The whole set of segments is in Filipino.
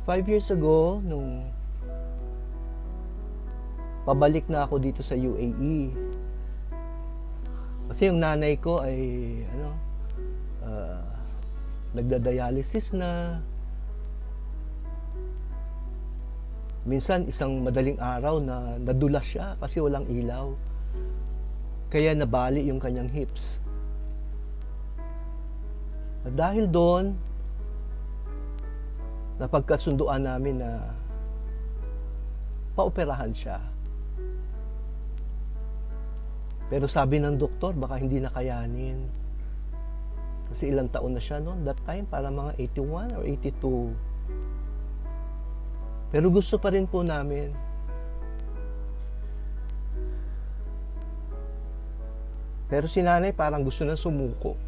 5 years ago, nung pabalik na ako dito sa UAE, kasi yung nanay ko ay nagda-dialysis na. Minsan isang madaling araw na nadulas siya kasi walang ilaw. Kaya nabali yung kanyang hips. At dahil doon, napagkasunduan namin na paoperahan siya. Pero sabi ng doktor, baka hindi na kayanin. Kasi ilang taon na siya noon. That time, para mga 81 or 82. Pero gusto pa rin po namin. Pero si nanay parang gusto na sumuko.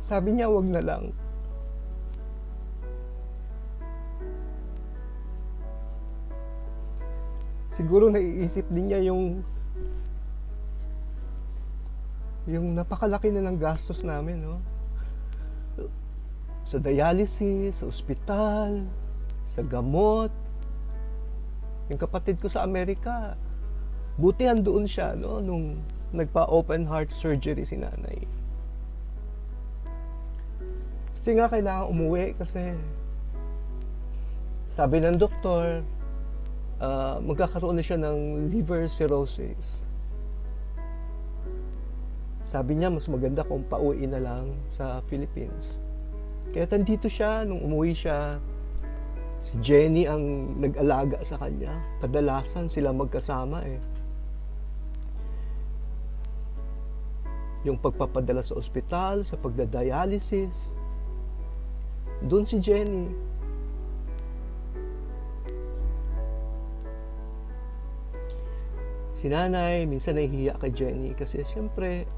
Sabi niya, wag na lang. Siguro naiisip din niya yung napakalaki na ng gastos namin, no? Sa dialysis, sa ospital, sa gamot. Yung kapatid ko sa Amerika, buti doon siya, no? Nung nagpa-open heart surgery si nanay. Kasi nga kailangan umuwi kasi sabi ng doktor, magkakaroon na siya ng liver cirrhosis. Sabi niya, mas maganda kung pauwiin na lang sa Philippines. Kaya nandito siya, nung umuwi siya, si Jenny ang nag-alaga sa kanya. Kadalasan sila magkasama eh. Yung pagpapadala sa ospital, sa pagdadialysis, doon si Jenny. Si nanay, minsan nahihiya kay Jenny kasi siyempre,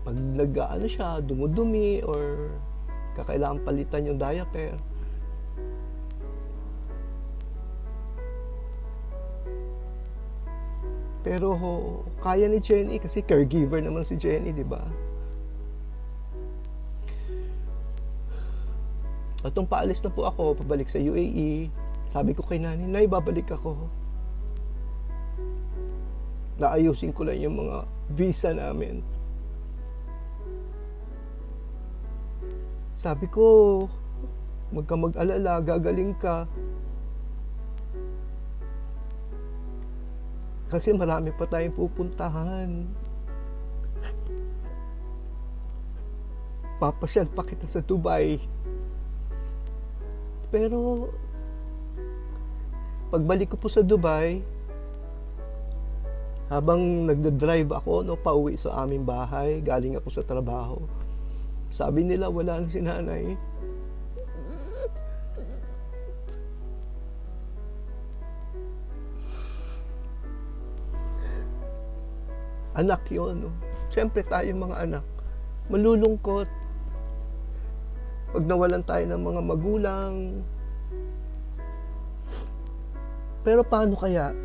pag nag-ano siya, dumudumi or kakailangan palitan yung diaper. Pero kaya ni Jenny kasi caregiver naman si Jenny, di ba? At nung paalis na po ako, pabalik sa UAE, sabi ko kay nanay, Nay, babalik ako. Naayusin ko lang yung mga visa namin. Sabi ko, huwag ka mag-alala, gagaling ka. Kasi marami pa tayong pupuntahan. Papasyal pa kita sa Dubai. Pero pagbalik ko po sa Dubai, habang nagda-drive ako, pauwi sa aming bahay, galing ako sa trabaho, sabi nila wala na si nanay. Anak yun, no? Siyempre tayong mga anak, malulungkot pag nawalan tayo ng mga magulang. Pero paano kaya?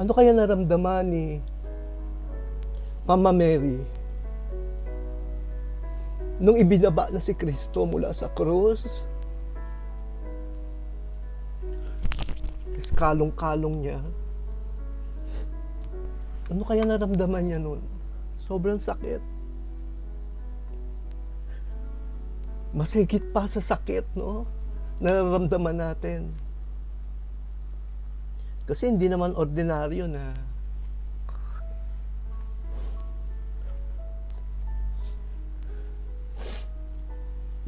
Ano kaya naramdaman ni Mama Mary nung ibinaba na si Kristo mula sa krus? Tapos kalong-kalong niya. Ano kaya naramdaman niya nun? Sobrang sakit. Mas higit pa sa sakit, no? Nararamdaman natin. Kasi hindi naman ordinaryo na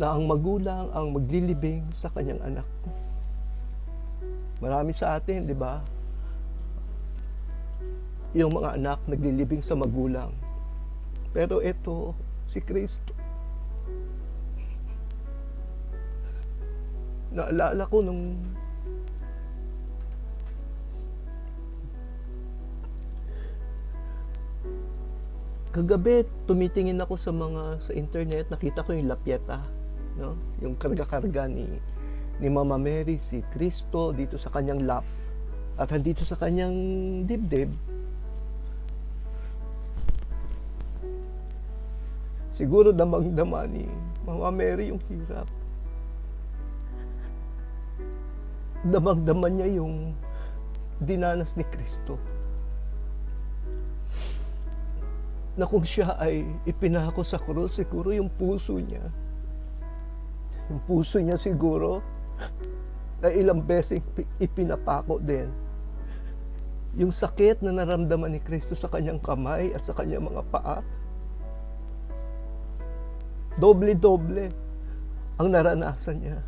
ang magulang ang maglilibing sa kanyang anak. Marami sa atin, di ba? Yung mga anak naglilibing sa magulang. Pero ito, si Kristo. Naalala ko nung kagabi, tumitingin ako sa internet, nakita ko yung lapyeta, no? Yung karga-karga ni Mama Mary, si Kristo dito sa kanyang lap at dito sa kanyang dibdib. Siguro damang-dama ni Mama Mary yung hirap. Damang-dama niya yung dinanas ni Kristo. Na kung siya ay ipinako sa krus, siguro yung puso niya siguro na ilang beses ipinapako din. Yung sakit na naramdaman ni Kristo sa kanyang kamay at sa kanyang mga paa, doble-doble ang naranasan niya.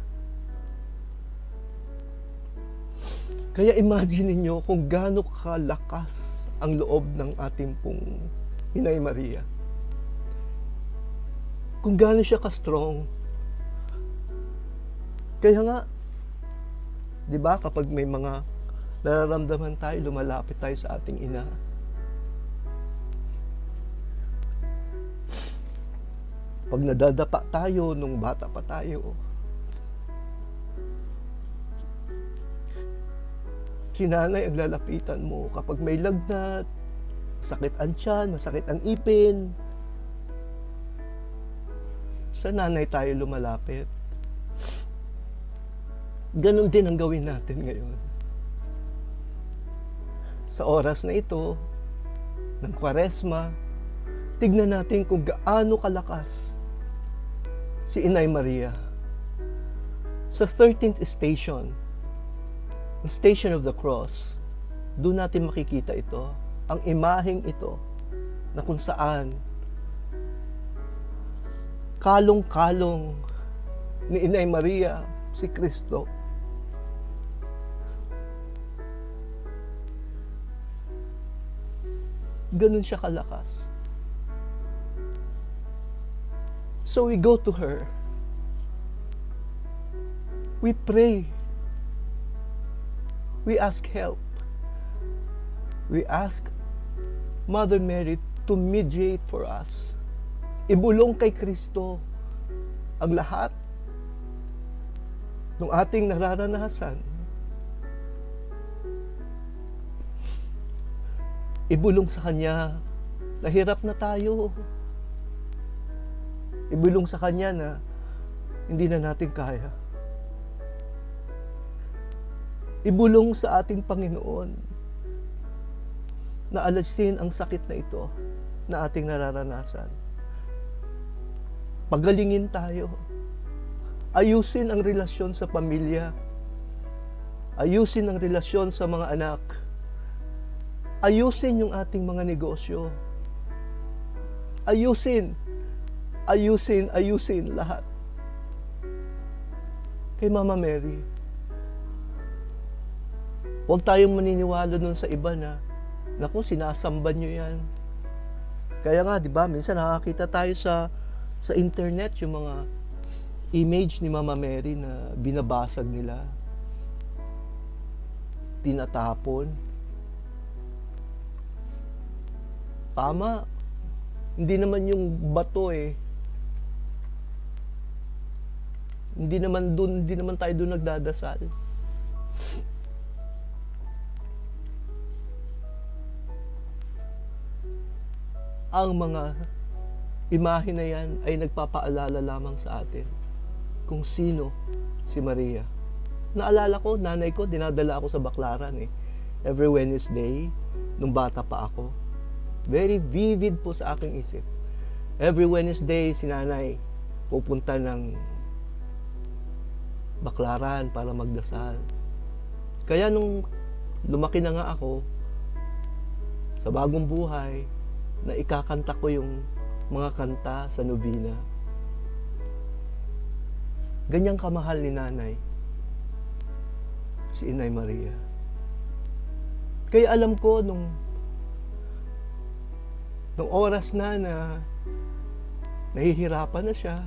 Kaya imagine niyo kung gaano kalakas ang loob ng ating pong Inay Maria. Kung gaano siya ka-strong. Kaya nga, di ba, kapag may mga nararamdaman tayo, lumalapit tayo sa ating ina. Pag nadadapa tayo nung bata pa tayo, si nanay ang lalapitan mo. Kapag may lagnat, masakit ang tiyan, masakit ang ipin, sa nanay tayo lumalapit. Ganon din ang gawin natin ngayon. Sa oras na ito, ng Kwaresma, tignan natin kung gaano kalakas si Inay Maria. Sa 13th station, ang Station of the Cross, doon natin makikita ito, ang imaheng ito, na kung saan kalong-kalong ni Inay Maria si Kristo. Ganun siya kalakas. So we go to her. We pray. We ask help. We ask Mother Mary to mediate for us. Ibulong kay Kristo ang lahat ng ating nararanasan. Ibulong sa Kanya na hirap na tayo. Ibulong sa Kanya na hindi na natin kaya. Ibulong sa ating Panginoon na alasin ang sakit na ito na ating nararanasan. Pagalingin tayo. Ayusin ang relasyon sa pamilya. Ayusin ang relasyon sa mga anak. Ayusin yung ating mga negosyo. Ayusin lahat. Kay Mama Mary. Huwag tayong maniniwala nun sa iba na, naku, sinasamba nyo yan. Kaya nga, di ba, minsan nakakita tayo sa internet yung mga image ni Mama Mary na binabasag nila, tinatapon. Tama, hindi naman yung bato hindi naman tayo doon nagdadasal. Ang mga imahe na yan ay nagpapaalala lamang sa atin kung sino si Maria. Naalala ko, nanay ko, dinadala ako sa Baclaran every Wednesday, nung bata pa ako. Very vivid po sa aking isip. Every Wednesday, si nanay pupunta ng Baclaran para magdasal. Kaya nung lumaki na nga ako, sa bagong buhay, na ikakanta ko yung mga kanta sa nobina. Ganyang kamahal ni nanay si Inay Maria. Kaya alam ko nung oras na nahihirapan na siya,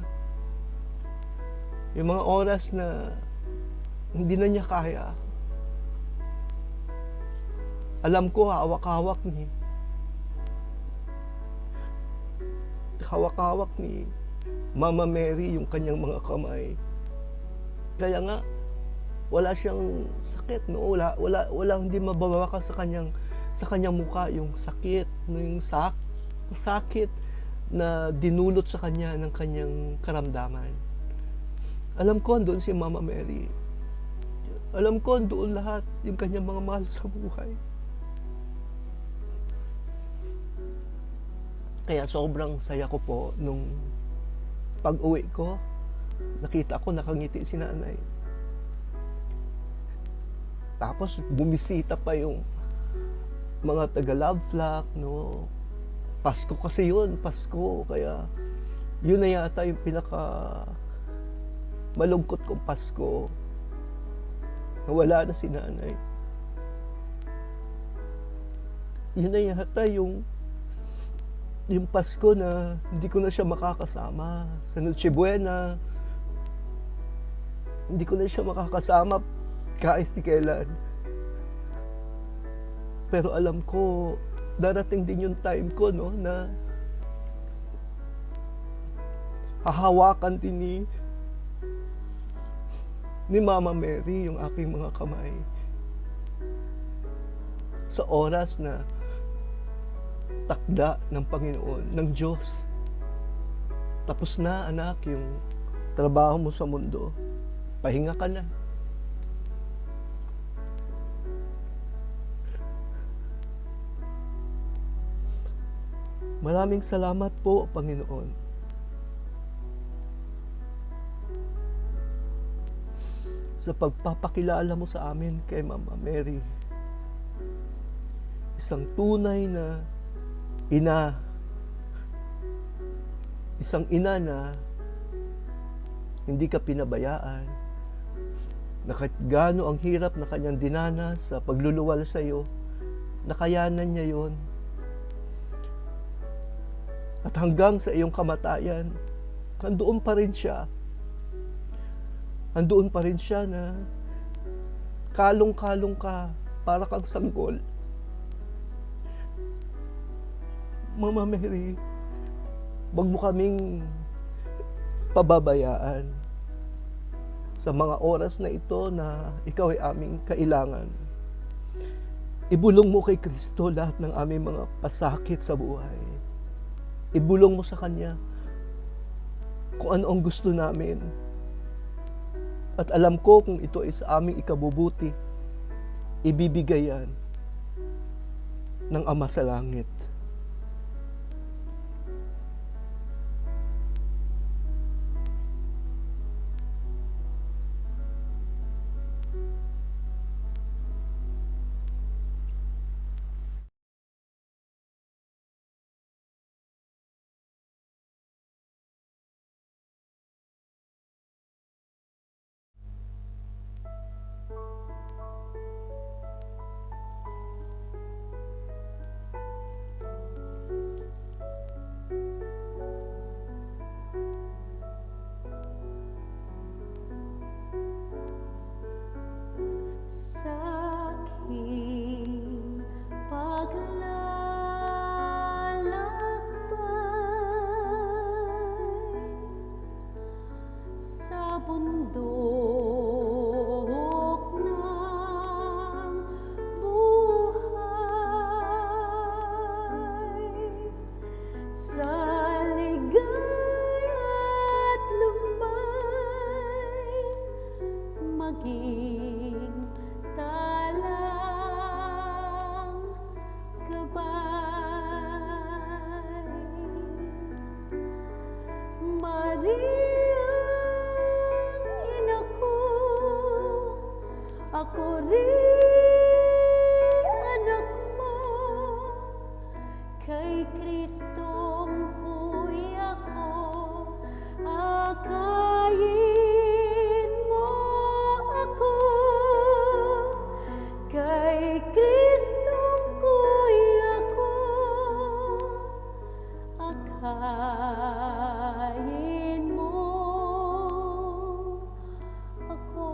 yung mga oras na hindi na niya kaya, alam ko hawak-hawak ni Mama Mary yung kanyang mga kamay. Kaya nga wala siyang sakit, no? Wala hindi mababawakan sa kanyang mukha yung sakit, no, yung sakit na dinulot sa kanya ng kanyang karamdaman. Alam ko doon si Mama Mary. Alam ko doon lahat yung kanyang mga mahal sa buhay. Kaya sobrang saya ko po nung pag-uwi ko, nakita ko nakangiti si nanay. Tapos bumisita pa yung mga taga-Love Flock, no? Pasko kasi yun, Pasko. Kaya yun na yata yung pinaka malungkot kong Pasko. Nawala na si nanay. Yun na yata yung Pasko na hindi ko na siya makakasama. Sa Noche Buena, hindi ko na siya makakasama kahit kailan. Pero alam ko, darating din yung time ko, no, na hahawakan din ni Mama Mary yung aking mga kamay. Sa oras na takda ng Panginoon, ng Diyos. Tapos na, anak, yung trabaho mo sa mundo. Pahinga ka na. Maraming salamat po, Panginoon. Sa pagpapakilala mo sa amin kay Mama Mary. Isang tunay na ina. Isang ina na hindi ka pinabayaan. Na kahit gaano ang hirap na kanyang dinanas sa pagluluwal sa iyo, nakayanan niya yon. At hanggang sa iyong kamatayan, nandoon pa rin siya. Nandoon pa rin siya na kalong-kalong ka, para kang sanggol. Mama Mary, wag mo kaming pababayaan sa mga oras na ito na ikaw ay aming kailangan. Ibulong mo kay Kristo lahat ng aming mga pasakit sa buhay. Ibulong mo sa Kanya kung ano ang gusto namin. At alam ko kung ito ay sa aming ikabubuti, ibibigay yan ng Ama sa Langit. Sa'king paglalakbay sa bundok ng buhay, sa ligay at lumbay, maging talang gabay. Mariang ina ko, ako rin anak mo, kay Kristong kuya ko, akayin mo ako. Kay Kristong kuya ko, akayin mo ako.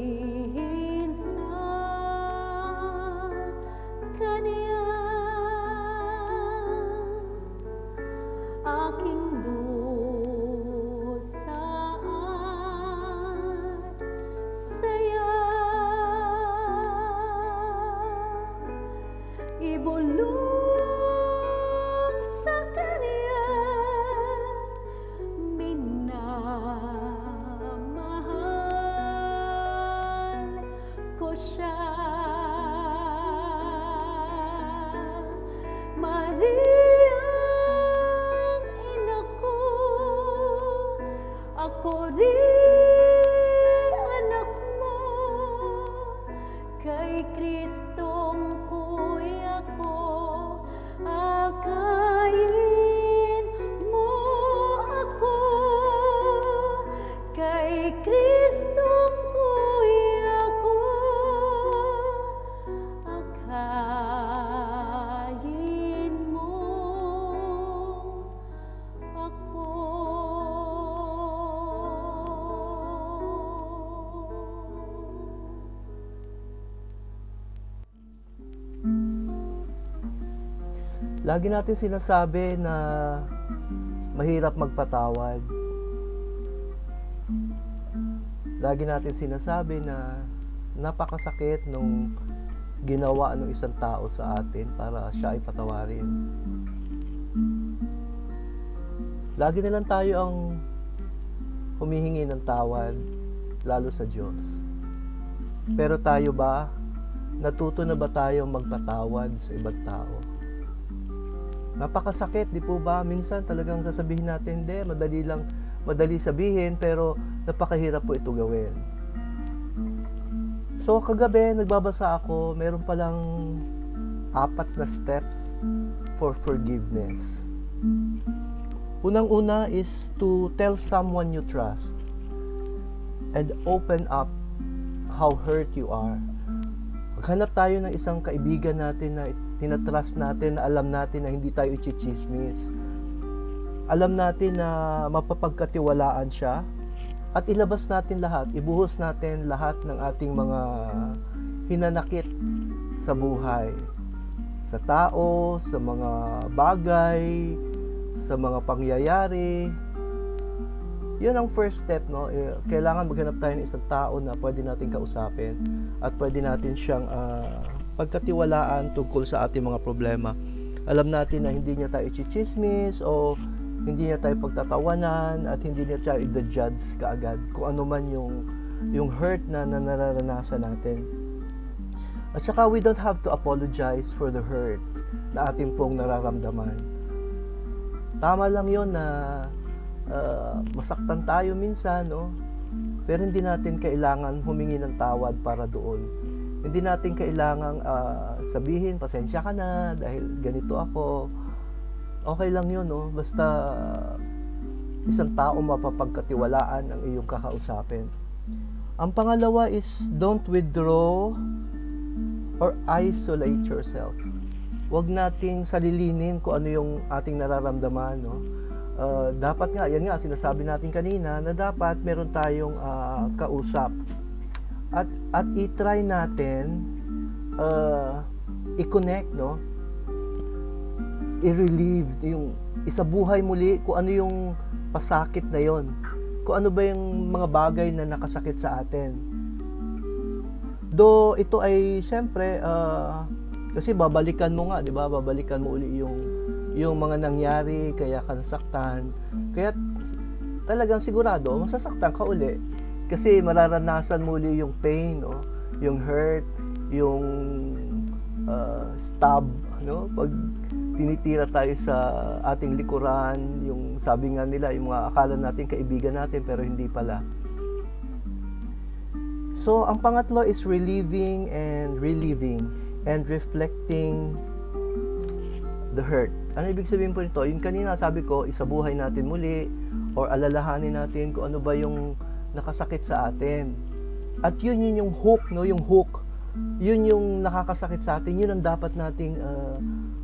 sabihin sa Kanya aking dusa at saya. Ibulong sa Kanya minamahal ko siya. Mariang ina ko, ako rin anak mo, kay Kristong ko'y ako, akayin mo ako, kay Kristong ko'y ako, akayin mo ako. Lagi natin sinasabi na mahirap magpatawad. Lagi natin sinasabi na napakasakit nung ginawa ng isang tao sa atin para siya ay patawarin. Lagi na lang tayo ang humihingi ng tawad, lalo sa Diyos. Pero tayo ba, natuto na ba tayo magpatawad sa ibang tao? Napakasakit, di po ba? Minsan talagang sasabihin natin, hindi, madali sabihin, pero napakahirap po ito gawin. So, kagabi, nagbabasa ako, meron palang 4 na steps for forgiveness. Unang-una is to tell someone you trust and open up how hurt you are. Maghanap tayo ng isang kaibigan natin na tinatrust natin, na alam natin na hindi tayo ichichismis. Alam natin na mapapagkatiwalaan siya at ilabas natin lahat, ibuhos natin lahat ng ating mga hinanakit sa buhay. Sa tao, sa mga bagay, sa mga pangyayari. Yun ang first step, no? Kailangan maghanap tayo ng isang tao na pwede natin kausapin at pwede natin siyang pagkatiwalaan tungkol sa ating mga problema. Alam natin na hindi niya tayo i-chismis o hindi niya tayo pagtatawanan at hindi niya tayo i-judge kaagad kung ano man yung hurt na nararanasan natin. At saka we don't have to apologize for the hurt na ating pong nararamdaman. Tama lang yun na masaktan tayo minsan, no? Pero hindi natin kailangan humingi ng tawad para doon. Hindi natin kailangang sabihin, pasensya ka na dahil ganito ako. Okay lang yun, no? Basta isang tao mapapagkatiwalaan ang iyong kakausapin. Ang pangalawa is don't withdraw or isolate yourself. Huwag nating salilinin kung ano yung ating nararamdaman, no? Dapat nga, yan nga, sinasabi natin kanina na dapat meron tayong kausap. At i-try natin i-connect, no? I-relieve yung isabuhay muli kung ano yung pasakit na yon. Kung ano ba yung mga bagay na nakasakit sa atin. Do ito ay siyempre kasi babalikan mo nga, 'di ba? Babalikan mo uli yung mga nangyari kaya ka nasaktan. Kaya talagang sigurado masasaktan ka uli. Kasi mararanasan mo uli yung pain, no? Yung hurt, yung stab, no? Pag tinitira tayo sa ating likuran, yung sabi nga nila, yung mga akala natin kaibigan natin pero hindi pala. So, ang pangatlo is reliving and reflecting the hurt. Ano ibig sabihin po nito? Yung kanina sabi ko, isabuhay natin muli or alalahanin natin kung ano ba yung nakasakit sa atin. At yun yung hook, no? Yung hook. Yun yung nakakasakit sa atin. Yun ang dapat nating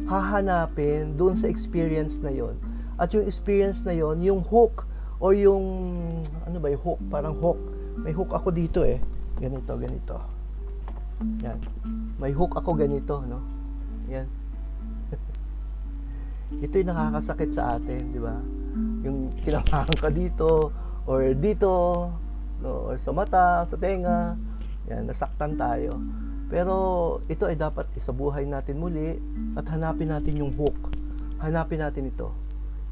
hahanapin doon sa experience na yon. At yung experience na yon, yung hook o yung ano ba yung hook? Parang hook. May hook ako dito eh. Ganito. Yan. May hook ako ganito, no? Yan. Ito yung nakakasakit sa atin, di ba? Yung tinamaan ka dito, or dito, no? Or sa mata, sa tenga. Yan, nasaktan tayo. Pero ito ay dapat isabuhay natin muli at hanapin natin yung hook. Hanapin natin ito.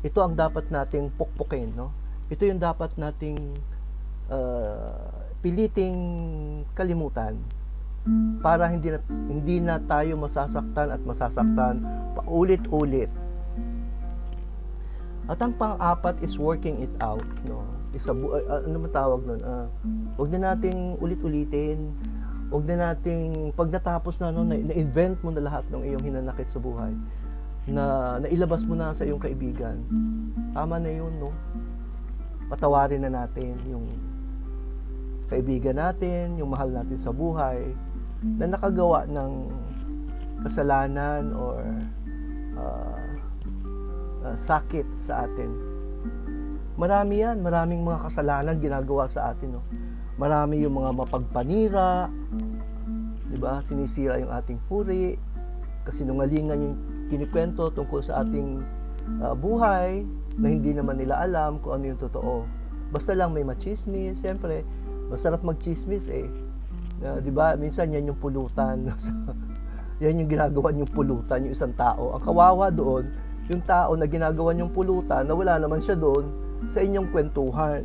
Ito ang dapat nating pukpukin, no? Ito yung dapat nating piliting kalimutan para hindi na tayo masasaktan at masasaktan paulit-ulit. At ang pang-apat is working it out, no? Ano matawag nun? Huwag na nating ulit-ulitin. Huwag na nating pag natapos na, no, na-invent mo na lahat ng iyong hinanakit sa buhay, na nailabas mo na sa iyong kaibigan. Tama na yun, no? Patawarin na natin yung kaibigan natin, yung mahal natin sa buhay, na nakagawa ng kasalanan or sakit sa atin. Marami yan, maraming mga kasalanan ginagawa sa atin, no? Marami yung mga mapagpanira, di ba? Sinisira yung ating puri, kasinungalingan yung kinikwento tungkol sa ating buhay na hindi naman nila alam kung ano yung totoo. Basta lang may machismis, siyempre, masarap magchismis eh. Di ba? Minsan yan yung pulutan. Yan yung ginagawa yung pulutan, yung isang tao. Ang kawawa doon, yung tao na ginagawa yung pulutan, na wala naman siya doon sa inyong kwentuhan.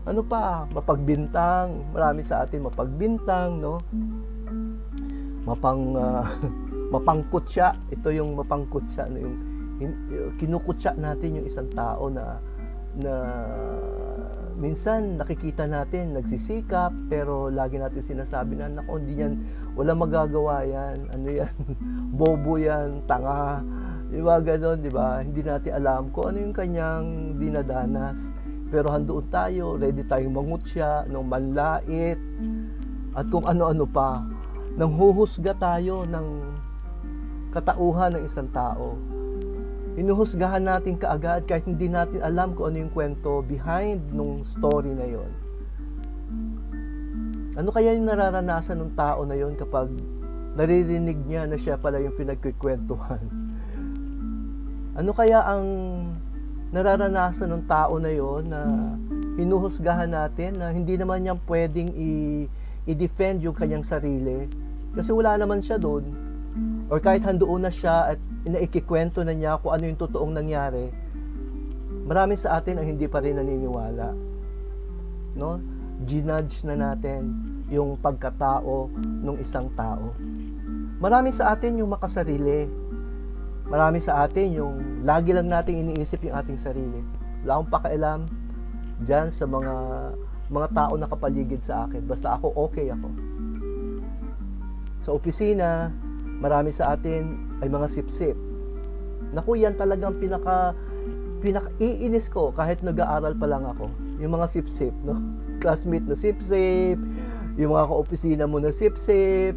Ano pa? Mapagbintang. Marami sa atin mapagbintang, no? Mapangkutya. Ito yung mapangkutya, no? Yung kinukutya natin yung isang tao na minsan nakikita natin nagsisikap, pero lagi natin sinasabi na, nako, hindi yan, wala magagawa yan, ano yan, bobo yan, tanga, di ba, ganon, di ba? Hindi natin alam kung ano yung kanyang dinadanas, pero handoon tayo, ready tayong mangutya, ng manlait, at kung ano-ano pa, nang huhusga tayo ng katauhan ng isang tao. Hinuhusgahan natin kaagad kahit hindi natin alam kung ano yung kwento behind nung story na yon. Ano kaya yung nararanasan ng tao na yon kapag naririnig niya na siya pala yung pinagkikwentuhan? Ano kaya ang nararanasan ng tao na yon na hinuhusgahan natin na hindi naman niya pwedeng i-defend yung kanyang sarili kasi wala naman siya doon? Or kahit handoon na siya at naikikwento na niya kung ano yung totoong nangyari, marami sa atin ang hindi pa rin naniniwala. No? Ginudge na natin yung pagkatao ng isang tao. Marami sa atin yung makasarili. Marami sa atin yung lagi lang nating iniisip yung ating sarili. Wala akong pakialam dyan sa mga tao na kapaligid sa akin. Basta ako, okay ako. Sa opisina, marami sa atin ay mga sip-sip. Naku, yan talagang pinaka-iinis ko kahit nag-aaral pa lang ako. Yung mga sip-sip, no? Classmate na sip-sip, yung mga ka-opisina mo na sip-sip,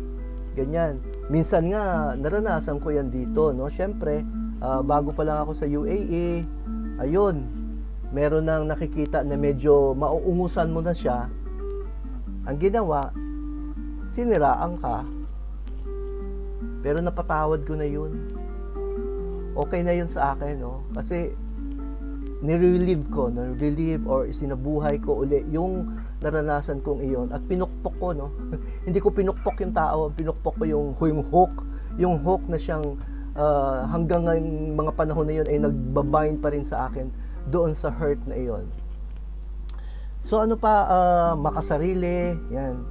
ganyan. Minsan nga, naranasan ko yan dito, no? Siyempre, bago pa lang ako sa UAE, ayun, meron nang nakikita na medyo mauungusan mo na siya. Ang ginawa, siniraan ka. Pero napatawad ko na yun. Okay na yun sa akin, no? Kasi nirelieve or isinabuhay ko uli yung naranasan kong iyon at pinukpok ko, no? Hindi ko pinukpok yung tao, pinukpok ko yung hook na siyang hanggang ngayong mga panahon na yun ay nagbabind pa rin sa akin doon sa hurt na iyon. So ano pa, makasarili, yan.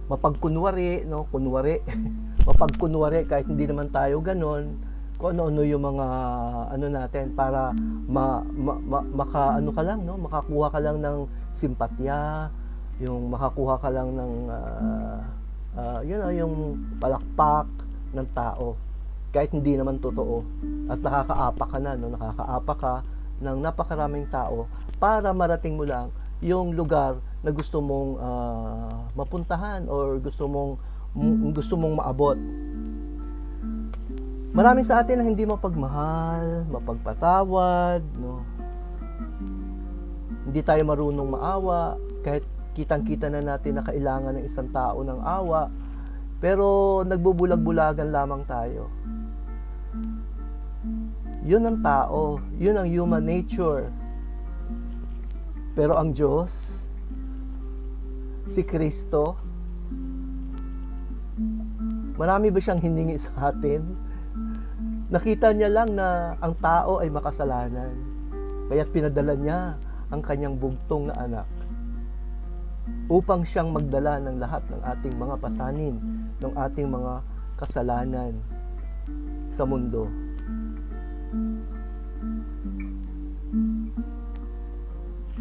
Mapagkunwari, no? Kunwari. Mapagkunwari kahit hindi naman tayo ganon, kung ano-ano yung mga ano natin para makakuha ka lang ng simpatya, yung makakuha ka lang ng yung palakpak ng tao kahit hindi naman totoo, at nakakaapak ka na, no? Nakakaapak ka ng napakaraming tao para marating mo lang yung lugar na gusto mong mapuntahan or gusto mong maabot. Marami sa atin na hindi mapagmahal, mapagpatawad, no? Hindi tayo marunong maawa kahit kitang-kita na natin na kailangan ng isang tao ng awa, pero nagbubulag-bulagan lamang tayo. Yun ang tao, yun ang human nature. Pero ang Diyos, si Kristo, marami ba siyang hiningi sa atin? Nakita niya lang na ang tao ay makasalanan. Kaya't pinadala niya ang kanyang bugtong na anak upang siyang magdala ng lahat ng ating mga pasanin, ng ating mga kasalanan sa mundo.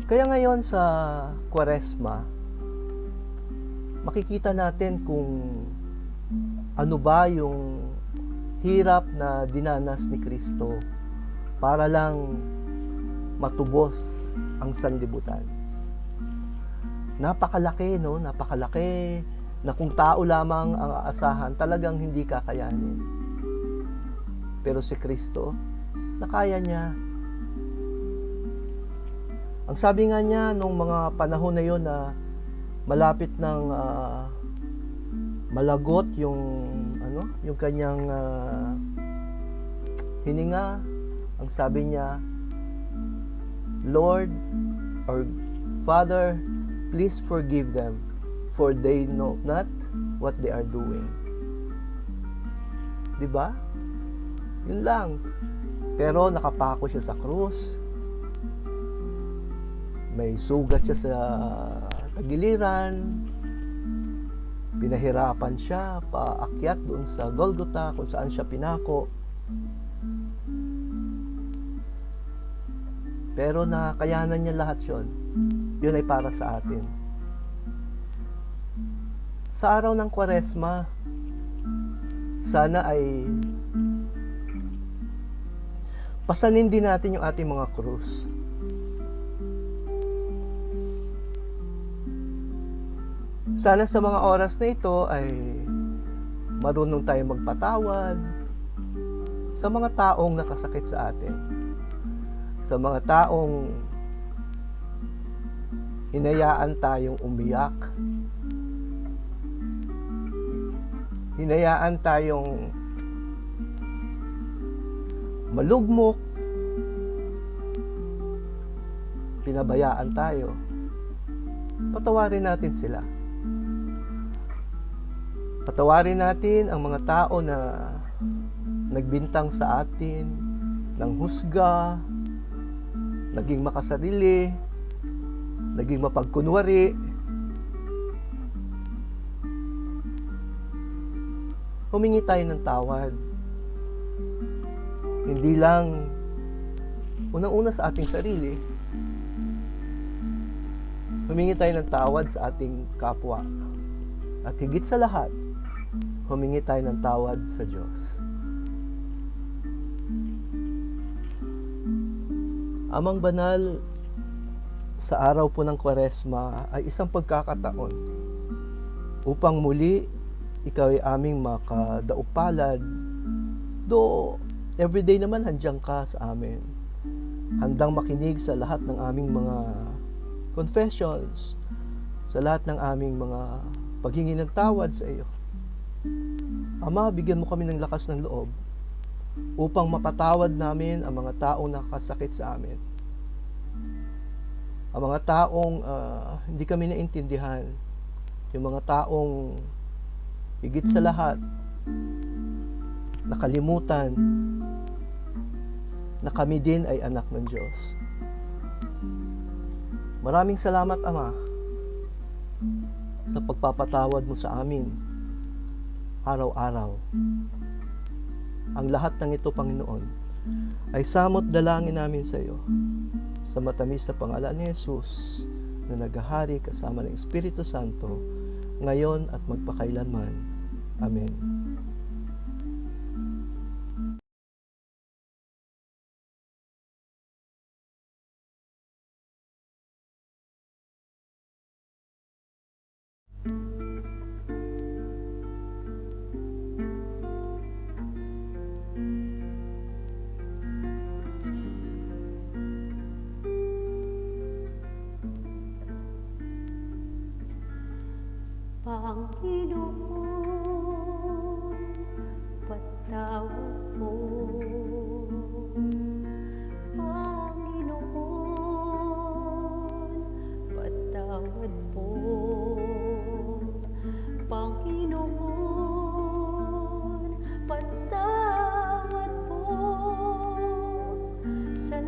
Kaya ngayon sa Kwaresma, makikita natin kung ano ba yung hirap na dinanas ni Kristo para lang matubos ang sanlibutan. Napakalaki, no? Napakalaki na kung tao lamang ang aasahan, talagang hindi kakayanin. Pero si Kristo, nakaya niya. Ang sabi nga niya nung mga panahon na yon na malapit ng malagot yung yung kanyang hininga, ang sabi niya, Lord or Father, please forgive them, for they know not what they are doing. Diba? Yun lang. Pero nakapako siya sa krus. May sugat siya sa tagiliran. Pinahirapan siya paakyat doon sa Golgotha kung saan siya pinako. Pero nakayanan niya lahat yun. Yun ay para sa atin. Sa araw ng Kwaresma, sana ay pasanin din natin yung ating mga krus. Sana sa mga oras na ito ay marunong tayo magpatawad sa mga taong nakasakit sa atin. Sa mga taong hinayaan tayong umiyak. Hinayaan tayong malugmok. Pinabayaan tayo. Patawarin natin sila. Patawarin natin ang mga tao na nagbintang sa atin, ng husga, naging makasarili, naging mapagkunwari. Humingi tayo ng tawad. Hindi lang unang-una sa ating sarili. Humingi tayo ng tawad sa ating kapwa. At higit sa lahat, humingi tayo ng tawad sa Diyos. Amang banal, sa araw po ng Kwaresma ay isang pagkakataon upang muli ikaw ay aming makadaupalad. Do everyday naman handyan ka sa amin. Handang makinig sa lahat ng aming mga confessions, sa lahat ng aming mga paghingi ng tawad sa iyo. Ama, bigyan mo kami ng lakas ng loob upang mapatawad namin ang mga taong nakasakit sa amin. Ang mga taong hindi kami naintindihan. Yung mga taong higit sa lahat nakalimutan na kami din ay anak ng Diyos. Maraming salamat, Ama, sa pagpapatawad mo sa amin araw-araw. Ang lahat ng ito, Panginoon, ay samot dalangin namin sa iyo sa matamis na pangalan ni Jesus na naghahari kasama ng Espiritu Santo ngayon at magpakailanman. Amen.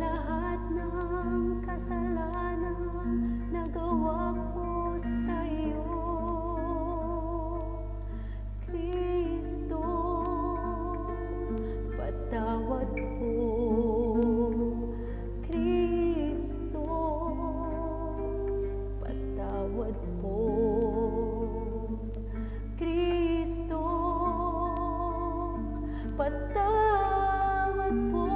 lahat ng kasalanan nagawa ko sa iyo, Kristo, patawad po, Kristo, patawad po, Kristo, patawad po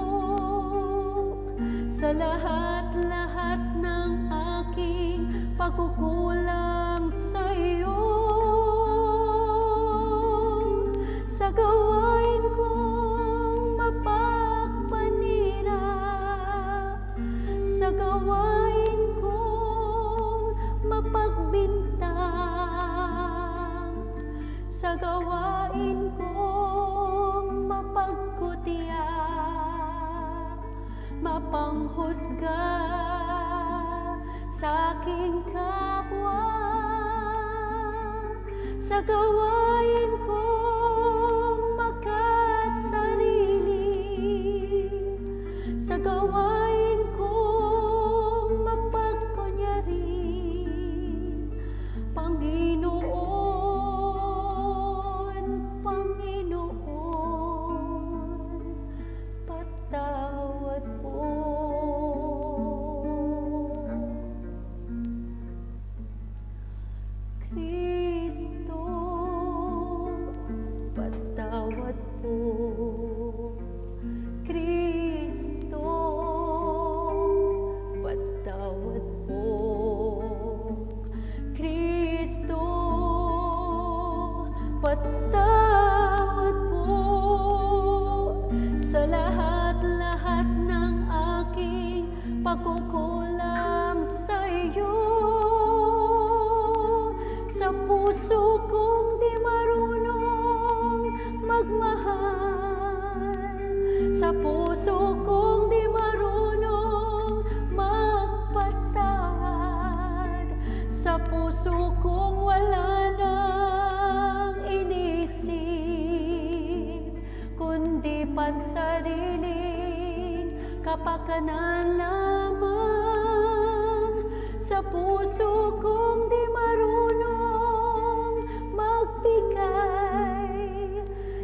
sa lahat-lahat ng aking pagkukulang sa iyo, sa gawain kong mapagpanira, sa gawain kong mapagbintang, sa gawain kong mapagkutya, mapanghusga sa aking kapwa, sa gawain kong makasarili, sa gawain kong mapagkunyari, Panginoon, Panginoon, patawad po. Kristo, patawad po. Kristo, patawad po. Kristo, patawad po sa lahat-lahat ng aking pagkukulang sa iyo, sa puso kong di marunong magmahal, sa puso kong di marunong magpatawad, sa puso kong wala nang inisip, kundi pansariling kapakanan lamang, sa puso kong di marunong magbigay,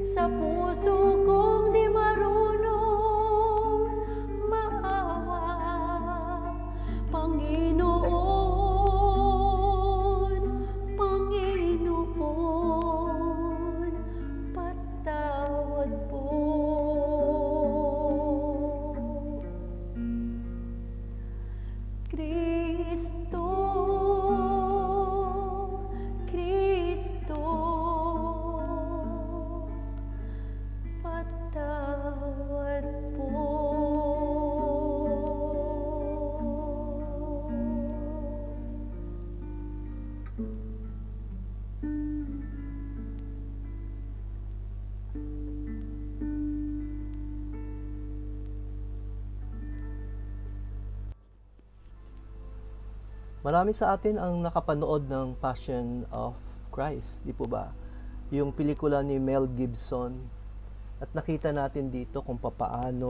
sa puso kong di marunong maawa, Panginoon, Panginoon, patawad po. Kristo, Kristo, patawad po. Marami sa atin ang nakapanood ng Passion of Christ, di po ba? Yung pelikula ni Mel Gibson. At nakita natin dito kung papaano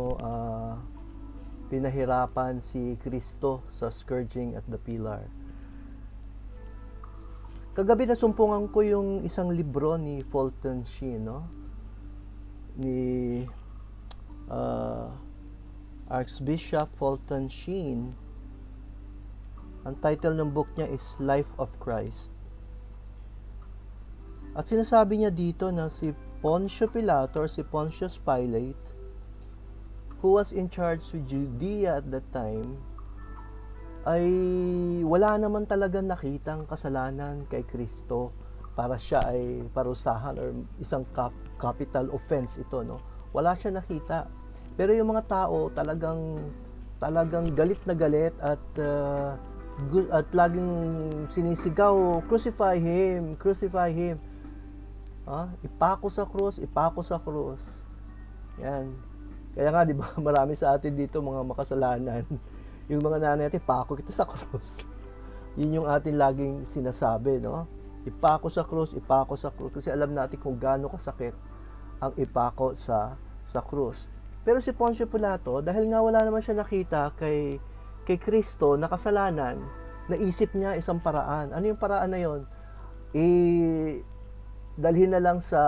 pinahirapan si Kristo sa scourging at the pillar. Kagabi nasumpungan ko yung isang libro ni Fulton Sheen, no? Ni Archbishop Fulton Sheen. Ang title ng book niya is Life of Christ. At sinasabi niya dito na si Pontius Pilato or si Pontius Pilate, who was in charge with Judea at that time, ay wala naman talaga nakitang kasalanan kay Kristo para siya ay parusahan or isang capital offense ito, no? Wala siya nakita. Pero yung mga tao talagang galit na galit at laging sinisigaw, crucify him, crucify him. Ipako sa krus, ipako sa krus. Yan. Kaya nga, di ba, marami sa atin dito mga makasalanan. Yung mga nanay natin, ipako kita sa krus. Yun yung atin laging sinasabi, no? Ipako sa krus, ipako sa krus. Kasi alam natin kung gaano kasakit ang ipako sa krus. Pero si Poncio Pilato, dahil nga wala naman siya nakita kay Kristo na kasalanan, naisip niya isang paraan. Ano yung paraan na yon? Dalhin na lang sa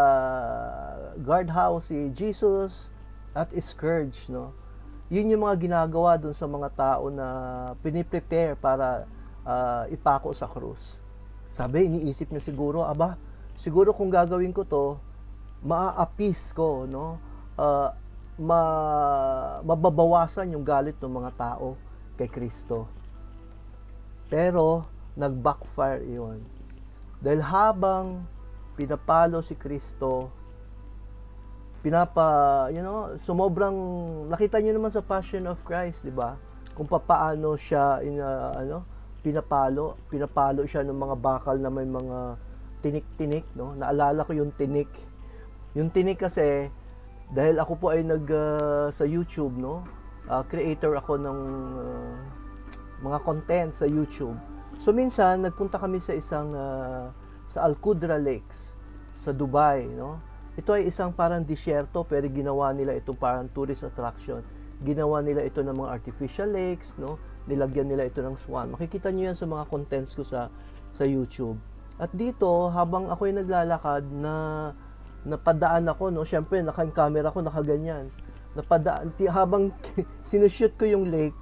guardhouse si Jesus at scourge, no? Yun yung mga ginagawa dun sa mga tao na piniprepare para ipako sa krus. Sabi, iniisip niya siguro, siguro kung gagawin ko to, maa-appease ko, no? Mababawasan yung galit ng mga tao kay Kristo. Pero nag-backfire iyon. Dahil habang pinapalo si Kristo, sumobrang, nakita niyo naman sa Passion of Christ, di ba? Kung paano siya pinapalo siya ng mga bakal na may mga tinik-tinik, no? Naalala ko yung tinik. Yung tinik kasi, dahil ako po ay sa YouTube, no? Creator ako ng mga content sa YouTube. So minsan nagpunta kami sa isang sa Al-Qudra Lakes sa Dubai, no? Ito ay isang parang disyerto pero ginawa nila ito parang tourist attraction. Ginawa nila ito ng mga artificial lakes, no? Nilagyan nila ito ng swan. Makikita niyo yan sa mga contents ko sa YouTube. At dito, habang ako ay naglalakad napadaan ako, no? Syempre, yung camera ko nakaganyan. Habang sinushoot ko yung lake,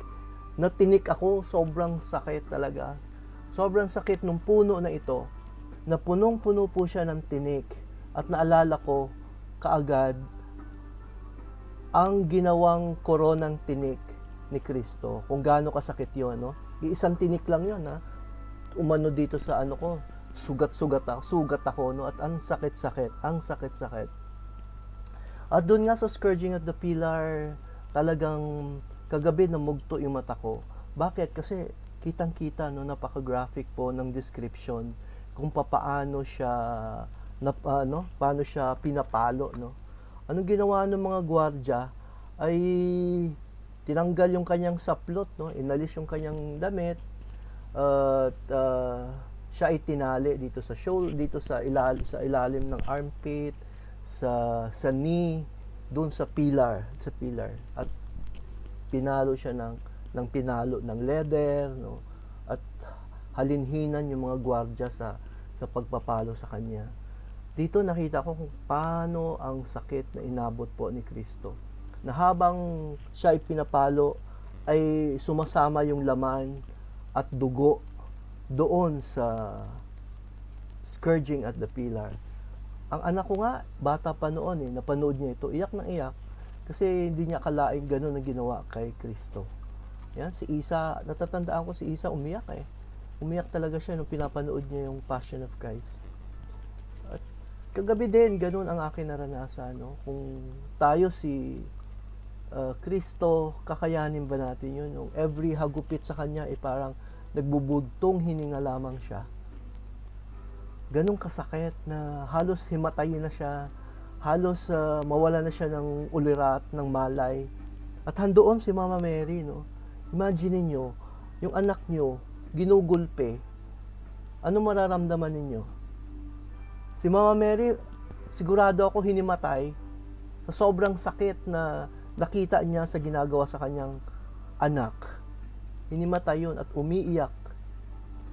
natinik ako, sobrang sakit talaga. Sobrang sakit nung puno na ito, na punong-puno po siya ng tinik. At naalala ko kaagad ang ginawang koronang tinik ni Kristo. Kung gaano kasakit yun, no? Isang tinik lang yun, ha? Umano dito sa ko, sugat ako, no? At ang sakit-sakit. At doon nga sa scourging at the pillar, talagang kagabi namugto yung mata ko. Bakit? Kasi kitang-kita, no, napaka-graphic po ng description kung paano siya paano siya pinapalo, no? Anong ginawa ng mga gwardya ay tinanggal yung kanyang saplot, no? Inalis yung kanyang damit at siya ay tinali dito sa dito sa ilalim ng armpit, sa knee, doon sa pillar at pinalo siya ng pinalo ng leather, no? At halinhinan yung mga gwardya sa pagpapalo sa kanya. Dito nakita ko kung paano ang sakit na inabot po ni Kristo. Na habang siya ay pinapalo, ay sumasama yung laman at dugo doon sa scourging at the pillar. Ang anak ko nga, bata pa noon, napanood niya ito, iyak na iyak. Kasi hindi niya akalaing gano'n ang ginawa kay Kristo. Yan, si Isa, natatandaan ko si Isa umiyak Umiyak talaga siya nung pinapanood niya yung Passion of Christ. At kagabi din, gano'n ang aking naranasan, no? Kung tayo si Kristo, kakayanin ba natin yun? Yung every hagupit sa Kanya ay parang nagbubugtong hininga lamang siya. Ganong kasakit na halos himatayin na siya, halos mawala na siya ng ulirat, ng malay. At handoon si Mama Mary, no? Imagine niyo, yung anak niyo, ginugulpe, ano mararamdaman ninyo? Si Mama Mary, sigurado ako hinimatay sa sobrang sakit na nakita niya sa ginagawa sa kanyang anak. Hinimatay yun at umiiyak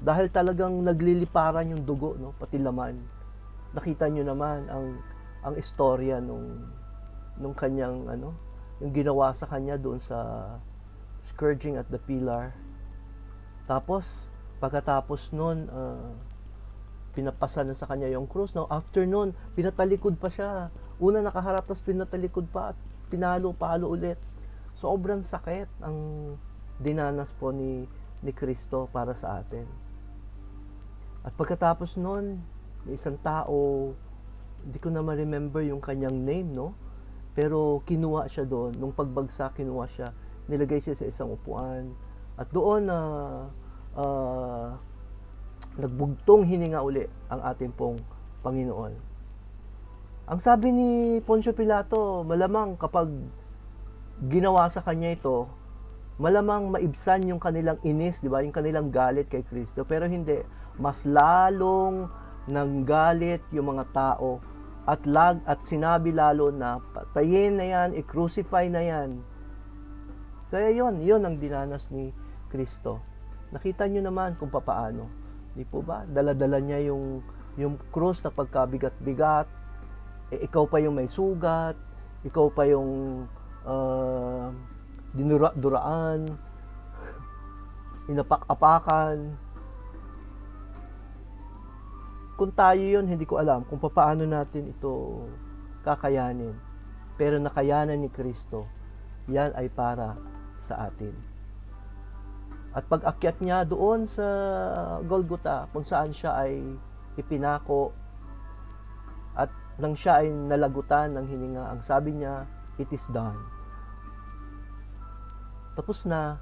dahil talagang nagliliparan yung dugo, no? Pati laman. Nakita niyo naman ang istorya nung kanyang yung ginawa sa kanya doon sa scourging at the pillar. Tapos pagkatapos nun, pinapasa na sa kanya yung cross. No? After nun, pinatalikod pa siya. Una nakaharap, tapos pinatalikod pa at pinalo-palo ulit. Sobrang sakit ang dinanas po ni Kristo para sa atin. At pagkatapos nun, may isang tao, hindi ko na ma-remember yung kanyang name, no? Pero kinuha siya doon. Nung pagbagsak, kinuha siya. Nilagay siya sa isang upuan. At doon nagbugtong hininga uli ang ating pong Panginoon. Ang sabi ni Poncio Pilato, malamang kapag ginawa sa kanya ito, malamang maibsan yung kanilang inis, di ba? Yung kanilang galit kay Kristo. Pero hindi, mas lalong nanggalit yung mga tao at sinabi lalo na patayin na yan, i-crucify na yan. Kaya yon ang dinanas ni Kristo. Nakita nyo naman kung papaano. Di po ba? Dala-dala niya yung krus na pagkabigat-bigat. Ikaw pa yung may sugat. Ikaw pa yung dinura-duraan. Inapak-apakan. Kung tayo yun, hindi ko alam kung paano natin ito kakayanin. Pero nakayanan ni Kristo, yan ay para sa atin. At pag-akyat niya doon sa Golgotha, kung saan siya ay ipinako, at nang siya ay nalagutan ng hininga, ang sabi niya, it is done. Tapos na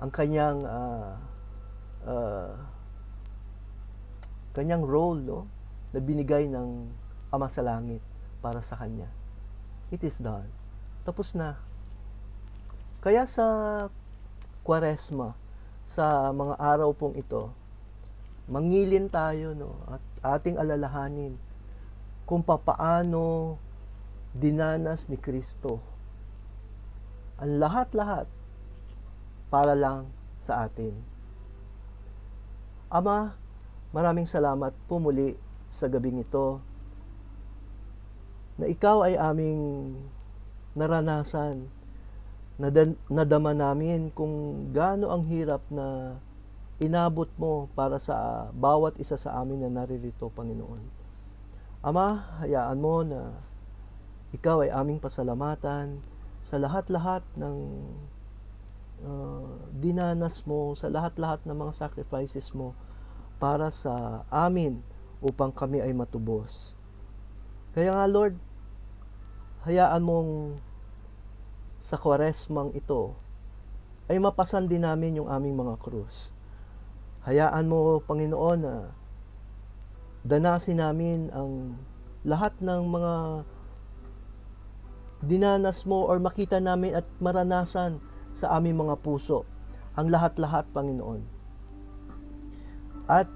ang kanyang role, no, na binigay ng Ama sa Langit para sa kanya. It is done. Tapos na. Kaya sa Kwaresma, sa mga araw pong ito, mangilin tayo, no, at ating alalahanin kung papaano dinanas ni Kristo ang lahat-lahat para lang sa atin. Ama, maraming salamat po muli sa gabing ito na ikaw ay aming naranasan, nadama namin kung gaano ang hirap na inabot mo para sa bawat isa sa amin na naririto, Panginoon. Ama, hayaan mo na ikaw ay aming pasalamatan sa lahat-lahat ng dinanas mo, sa lahat-lahat ng mga sacrifices mo para sa amin upang kami ay matubos. Kaya nga, Lord, hayaan mong sa Kwaresmang ito ay mapasan din namin yung aming mga krus. Hayaan mo, Panginoon, na danasin namin ang lahat ng mga dinanas mo or makita namin at maranasan sa aming mga puso. Ang lahat-lahat, Panginoon. At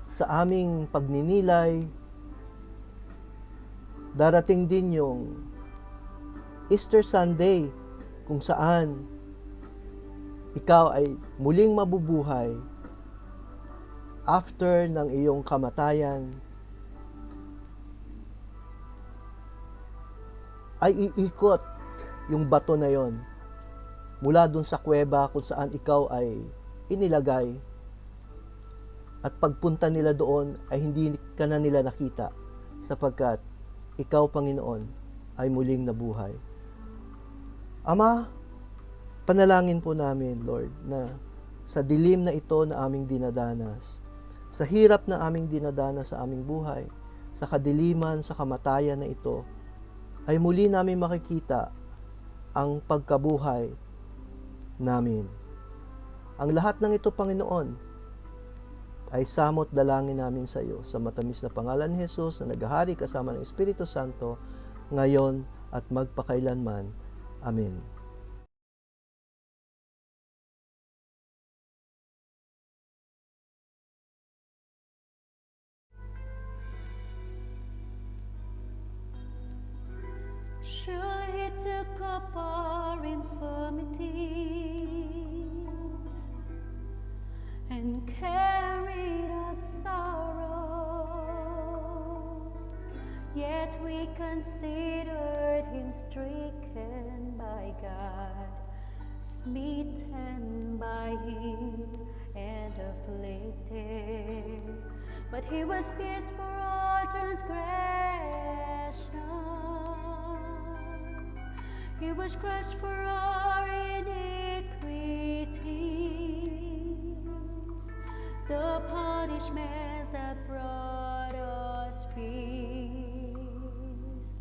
sa aming pagninilay, darating din yung Easter Sunday kung saan ikaw ay muling mabubuhay after ng iyong kamatayan, ay iikot yung bato na yon mula dun sa kuweba kung saan ikaw ay inilagay, at pagpunta nila doon ay hindi ka na nila nakita sapagkat ikaw, Panginoon, ay muling nabuhay. Ama, panalangin po namin, Lord, na sa dilim na ito na aming dinadanas, sa hirap na aming dinadanas sa aming buhay, sa kadiliman, sa kamatayan na ito, ay muli namin makikita ang pagkabuhay namin. Ang lahat ng ito, Panginoon, ay samot dalangin namin sa iyo sa matamis na pangalan ni Jesus na naghahari kasama ng Espiritu Santo, ngayon at magpakailanman. Amen. Surely he took up our infirmities and carried our sorrows. Yet we considered him stricken by God, smitten by him and afflicted. But he was pierced for our transgressions, he was crushed for our iniquities. The punishment that brought us peace,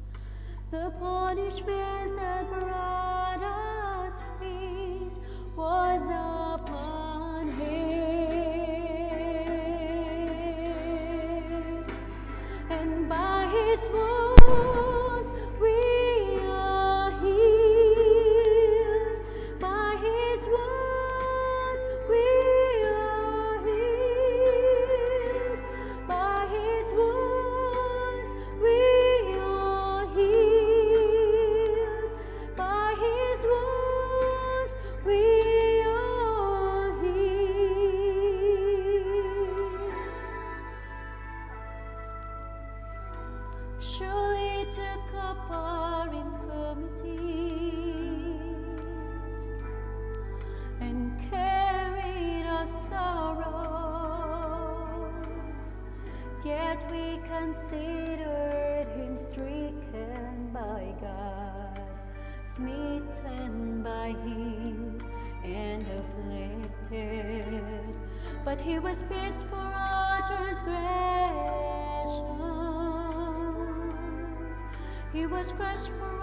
the punishment that brought us peace was upon him. And by his wounds we are healed. By we considered him stricken by God, smitten by him, and afflicted. But he was pierced for our transgressions, he was crushed for